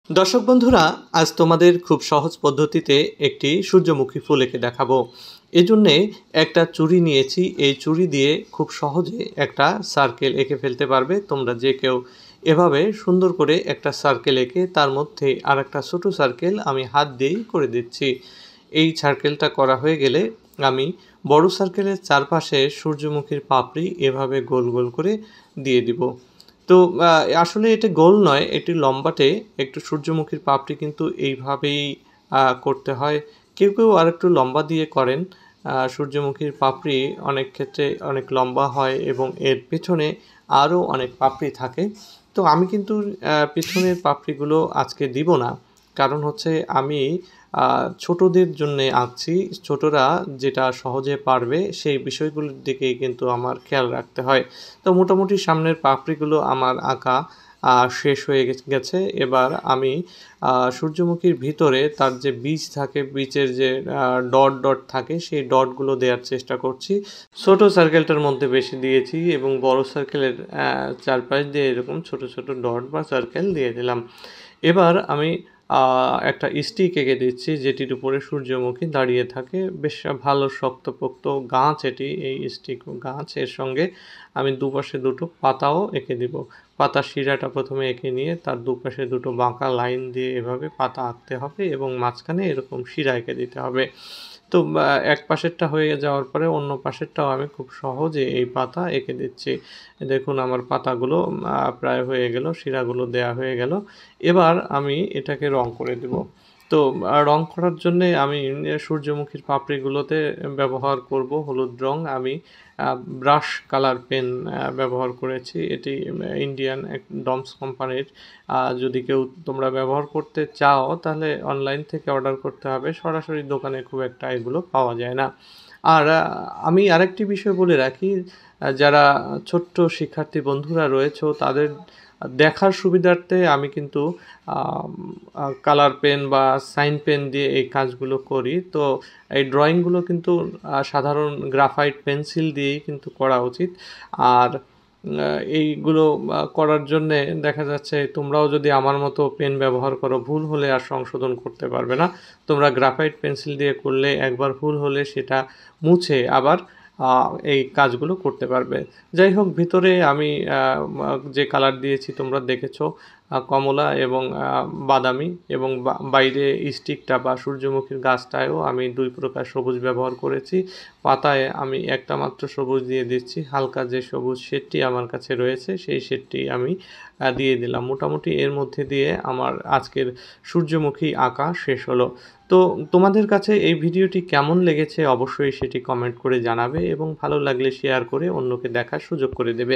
দর্শক বন্ধুরা, আজ তোমাদের খুব সহজ পদ্ধতিতে একটি সূর্যমুখী ফুল এঁকে দেখাবো। এজন্যে একটা ছুরি নিয়েছি। এই ছুরি দিয়ে খুব সহজে একটা সার্কেল এঁকে ফেলতে পারবে তোমরা যে কেউ। এভাবে সুন্দর করে একটা সার্কেল এঁকে তার মধ্যে আরেকটা ছোট সার্কেল আমি হাত দিয়েই করে দিচ্ছি। এই সার্কেলটা করা হয়ে গেলে আমি বড় সার্কেলের চারপাশে সূর্যমুখীর পাপড়ি এভাবে গোল গোল করে দিয়ে দিব। তো আসলে এটা গোল নয়, এটি লম্বাটে। একটু সূর্যমুখীর পাপড়ি কিন্তু এইভাবেই করতে হয়। কেউ কেউ আরেকটু লম্বা দিয়ে করেন। সূর্যমুখীর পাপড়ি অনেক ক্ষেত্রে অনেক লম্বা হয় এবং এর পেছনে আরও অনেক পাপড়ি থাকে। তো আমি কিন্তু পেছনের পাপড়িগুলো আজকে দিব না। কারণ হচ্ছে আমি ছোটদের জন্যে আঁকছি। ছোটরা যেটা সহজে পারবে সেই বিষয়গুলোর দিকেই কিন্তু আমার খেয়াল রাখতে হয়। তো মোটামুটি সামনের পাপড়িগুলো আমার আঁকা শেষ হয়ে গেছে। এবার আমি সূর্যমুখীর ভিতরে তার যে বীজ থাকে, বীজের যে ডট ডট থাকে সেই ডটগুলো দেওয়ার চেষ্টা করছি। ছোট সার্কেলটার মধ্যে বেশি দিয়েছি এবং বড় সার্কেলের চারপাশ দিয়ে এরকম ছোট ছোট ডট বা সার্কেল দিয়ে দিলাম। এবার আমি একটা স্টিক এঁকে দিচ্ছি যেটির উপরে সূর্যমুখী দাঁড়িয়ে থাকে। বেশ ভালো শক্তপোক্ত গাছ এটি, এই স্টিক গাছ। এর সঙ্গে আমি দুপাশে দুটো পাতাও এঁকে দিব। পাতার শিরাটা প্রথমে এঁকে নিয়ে তার দুপাশে দুটো বাঁকা লাইন দিয়ে এভাবে পাতা আঁকতে হবে এবং মাঝখানে এরকম শিরা এঁকে দিতে হবে। তো এক পাশেরটা হয়ে যাওয়ার পরে অন্য পাশেরটাও আমি খুব সহজে এই পাতা এঁকে দিচ্ছি। দেখুন আমার পাতাগুলো প্রায় হয়ে গেল, শিরাগুলো দেয়া হয়ে গেল। এবার আমি এটাকে রং করে দেব। তো রং করার জন্যে আমি সূর্যমুখীর পাপড়িগুলোতে ব্যবহার করব হলুদ রং। আমি ব্রাশ কালার পেন ব্যবহার করেছি। এটি ইন্ডিয়ান এক ডমস কোম্পানির। যদি কেউ তোমরা ব্যবহার করতে চাও তাহলে অনলাইন থেকে অর্ডার করতে হবে। সরাসরি দোকানে খুব একটা এগুলো পাওয়া যায় না। আর আমি আরেকটি বিষয় বলে রাখি, যারা ছোট্ট শিক্ষার্থী বন্ধুরা রয়েছো তাদের দেখার সুবিধার্থে আমি কিন্তু কালার পেন বা সাইন পেন দিয়ে এই কাজগুলো করি। তো এই ড্রয়িংগুলো কিন্তু সাধারণ গ্রাফাইট পেন্সিল দিয়েই কিন্তু করা উচিত। আর এইগুলো করার জন্যে দেখা যাচ্ছে তোমরাও যদি আমার মতো পেন ব্যবহার করো, ভুল হলে আর সংশোধন করতে পারবে না। তোমরা গ্রাফাইট পেন্সিল দিয়ে করলে একবার ভুল হলে সেটা মুছে আবার এই কাজগুলো করতে পারবে। যাই হোক, ভিতরে আমি যে কালার দিয়েছি তোমরা দেখেছো, কমলা এবং বাদামি, এবং বাইরে স্টিকটা বা সূর্যমুখীর গাছটায়ও আমি 2 প্রকার সবুজ ব্যবহার করেছি। পাতায় আমি একটা মাত্র সবুজ দিয়ে দিচ্ছি। হালকা যে সবুজ শেডটি আমার কাছে রয়েছে সেই শেডটি আমি দিয়ে দিলাম। মোটামুটি এর মধ্যে দিয়ে আমার আজকের সূর্যমুখী আঁকা শেষ হলো। তো তোমাদের কাছে এই ভিডিওটি কেমন লেগেছে অবশ্যই সেটি কমেন্ট করে জানাবে এবং ভালো লাগলে শেয়ার করে অন্যকে দেখার সুযোগ করে দেবে।